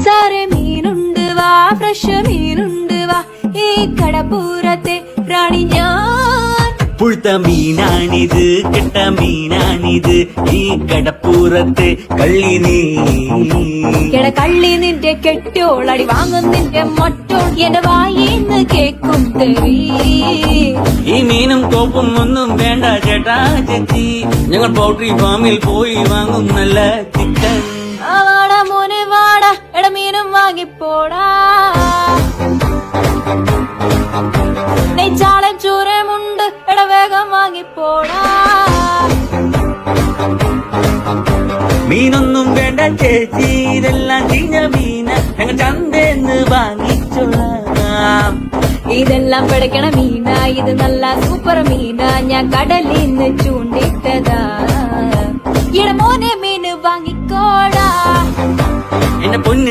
സാറെ മീനുണ്ട് വാ, ഫ്രഷ് മീനുണ്ട് വാ, ഈ കടപ്പുറത്തെ റാണി ഞാൻ. പുഴുത്ത മീനാണിത്, കെട്ട മീനാണിത്, ഈ കടപ്പുറത്തെ കള്ളി നീ. കള്ളി നിന്റെ കെട്ടോളടി വാങ്ങും നിന്റെ മറ്റോൾ എന്റെ വായിന്ന് കേക്കും തെറി. ഈ മീനും കോപ്പും ഒന്നും വേണ്ട ചേട്ടാ ചേച്ചി, ഞങ്ങൾ പൗൾട്രി ഫാമിൽ പോയി വാങ്ങും നല്ല ചിക്കൻ. വാടാ മോനെ വാടാ, എട മീനും വാങ്ങിപ്പോടാ. നെയ്ച്ചാളൻ ചൂരമുണ്ട്, എട വേഗം വാങ്ങിപ്പോടാ. മീനൊന്നും വേണ്ട ചേച്ചി, ഇതെല്ലാം ചീഞ്ഞ മീന, ഞങ്ങൾ ചന്തേന്ന് വാങ്ങിച്ചോളാം. ഇതെല്ലാം പിടയ്ക്കണ മീന, ഇത് നല്ല സൂപ്പർ മീന, ഞാൻ കടലിന്ന് ചൂണ്ടിട്ടതാ. ഇട മോനെ മീന് വാങ്ങിക്കോടാ. എന്റെ പൊന്ന്